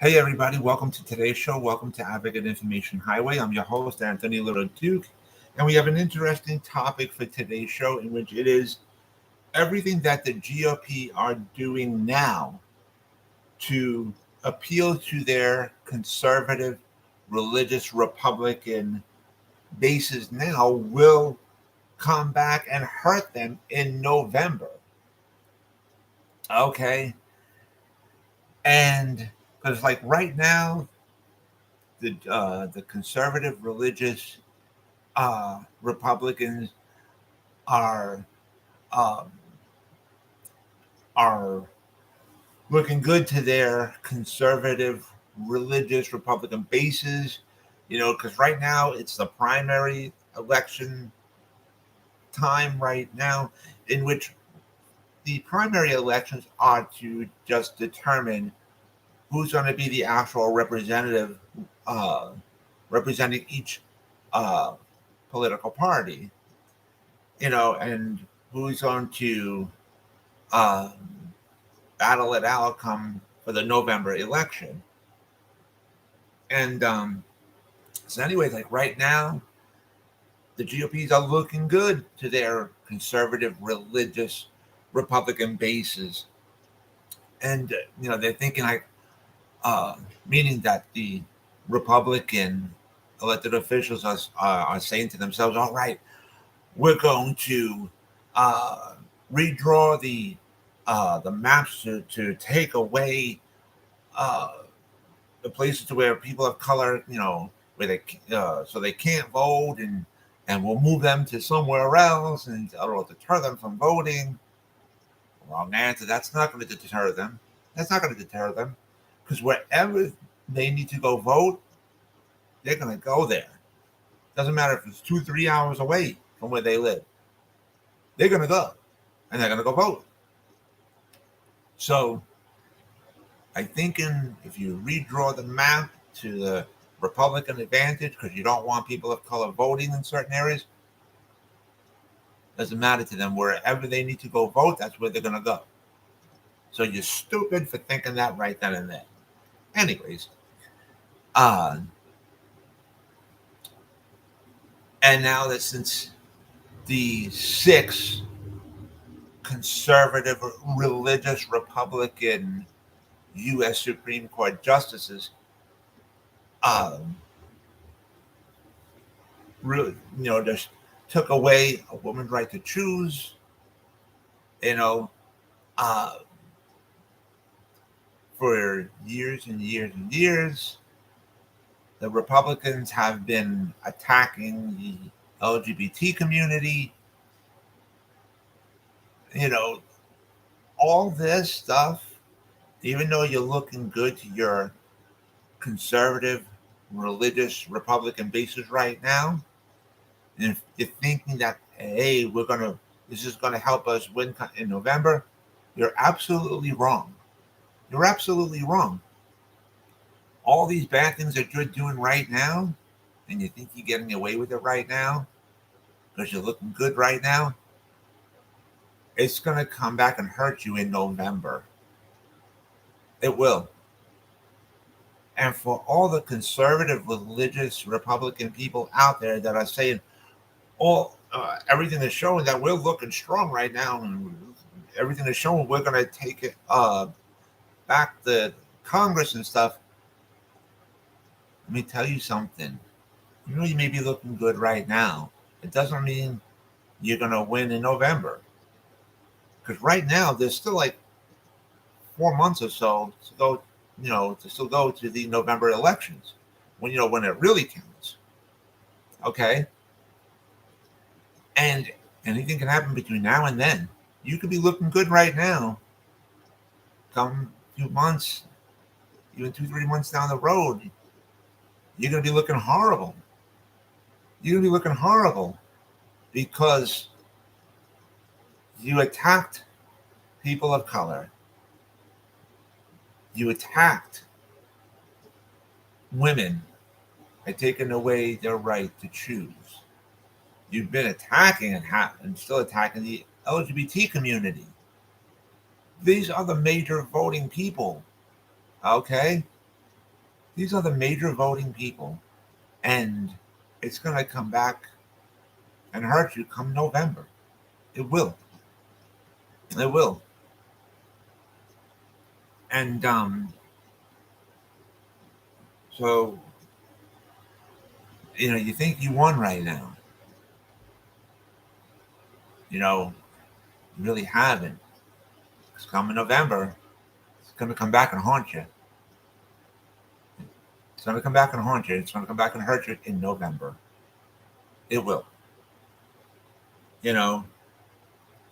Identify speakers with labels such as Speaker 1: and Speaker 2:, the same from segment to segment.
Speaker 1: Hey, everybody, welcome to today's show. Welcome to Advocate Information Highway. I'm your host, Anthony Lorito-Duke, and we have an interesting topic for today's show, in which it is everything that the GOP are doing now to appeal to their conservative, religious, Republican bases now will come back and hurt them in November. Okay? And because, like, right now, the conservative religious Republicans are um, are looking good to their conservative religious Republican bases, because right now it's the primary election time right now, in which the primary elections are to just determine who's going to be the actual representative uh, representing each uh, political party, and who's going to um, battle it out come for the November election. And so, anyways, like right now, the GOPs are looking good to their conservative, religious Republican bases, and they're thinking like, uh, meaning that the Republican elected officials are saying to themselves, "All right, we're going to uh, redraw the maps to take away uh, the places to where people of color, where so they can't vote, and we'll move them to somewhere else, and it'll deter them from voting." Wrong answer. That's not going to deter them. That's not going to deter them, because wherever they need to go vote, they're going to go there. Doesn't matter if it's 2-3 hours away from where they live. They're going to go, and they're going to go vote. So I think if you redraw the map to the Republican advantage, because you don't want people of color voting in certain areas, doesn't matter to them. Wherever they need to go vote, that's where they're going to go. So you're stupid for thinking that right then and there. Anyways, and now that since the 6 conservative, religious, Republican U.S. Supreme Court justices really, just took away a woman's right to choose, you know, uh, for years and years and years, the Republicans have been attacking the LGBT community, all this stuff, even though you're looking good to your conservative, religious Republican bases right now, and if you're thinking that, hey, this is gonna help us win in November, you're absolutely wrong. You're absolutely wrong. All these bad things that you're doing right now, and you think you're getting away with it right now, because you're looking good right now, it's gonna come back and hurt you in November. It will. And for all the conservative, religious, Republican people out there that are saying, everything is showing that we're looking strong right now, and everything is showing we're going to take it back the Congress and stuff. Let me tell you something. You may be looking good right now. It doesn't mean you're going to win in November. Because right now, there's still like 4 months or so to go, to still go to the November elections when it really counts. Okay? And anything can happen between now and then. You could be looking good right now. Come a few months, even 2-3 months down the road, you're going to be looking horrible. You're going to be looking horrible because you attacked people of color. You attacked women by taking away their right to choose. You've been attacking and still attacking the LGBT community. These are the major voting people, okay? These are the major voting people, and it's going to come back and hurt you come November. It will. It will. And so, you think you won right now. You really haven't. It's coming November. It's going to come back and haunt you. It's going to come back and haunt you. It's going to come back and hurt you in November. It will.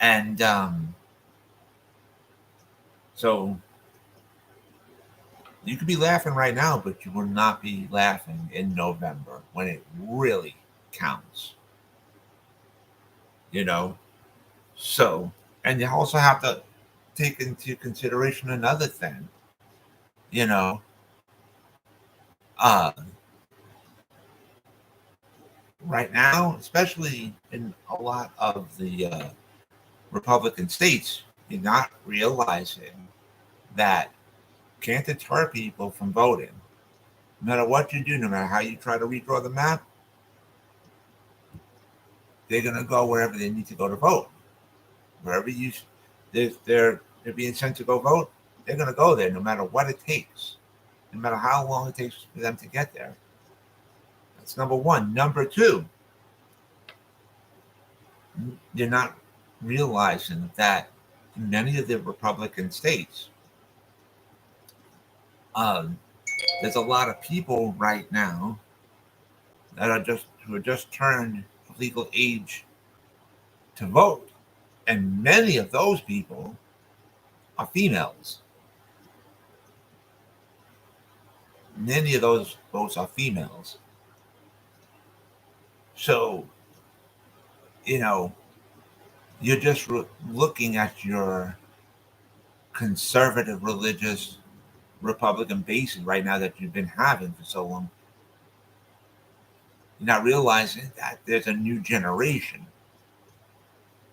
Speaker 1: And so you could be laughing right now, but you will not be laughing in November when it really counts. So, and you also have to take into consideration another thing. Uh, right now, especially in a lot of the Republican states, you're not realizing that can't deter people from voting. No matter what you do, no matter how you try to redraw the map, they're going to go wherever they need to go to vote. Wherever they're being sent to go vote, they're going to go there no matter what it takes, no matter how long it takes for them to get there. That's number one. Number two, you're not realizing that in many of the Republican states, there's a lot of people right now who are just turned legal age to vote, and many of those people are females. Many of those votes are females. So, you're just looking at your conservative religious Republican base right now that you've been having for so long. You're not realizing that there's a new generation.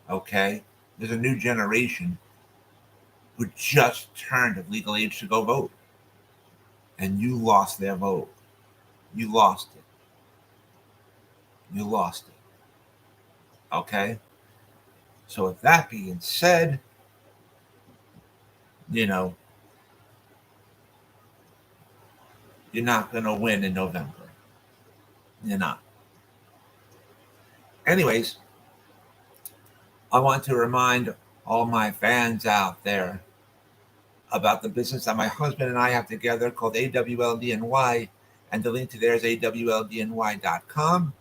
Speaker 1: Okay? There's a new generation who just turned of legal age to go vote. And you lost their vote. You lost it. You lost it. Okay? So with that being said, you're not going to win in November. You're not. Anyways, I want to remind all my fans out there about the business that my husband and I have together called AWLDNY, and the link to there is awldny.com.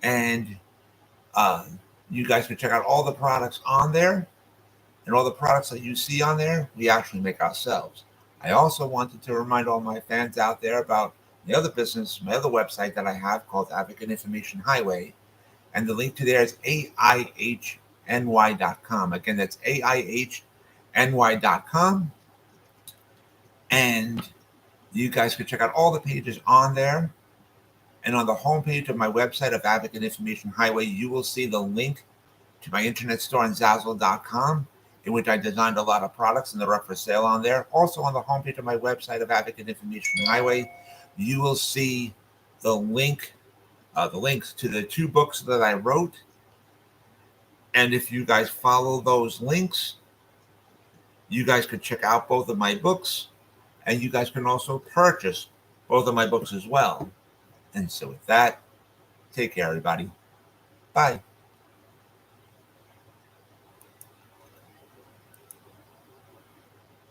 Speaker 1: And you guys can check out all the products on there, and all the products that you see on there, we actually make ourselves. I also wanted to remind all my fans out there about the other business, my other website that I have called Advocate Information Highway, and the link to there is AIHNY.com. Again, that's AIHNY.com. And you guys can check out all the pages on there. And on the homepage of my website of Advocate Information Highway, you will see the link to my internet store on Zazzle.com, in which I designed a lot of products and they're up for sale on there. Also on the homepage of my website of Advocate Information Highway, you will see the links to the 2 books that I wrote. And if you guys follow those links, you guys could check out both of my books, and you guys can also purchase both of my books as well. And so with that, take care, everybody. Bye.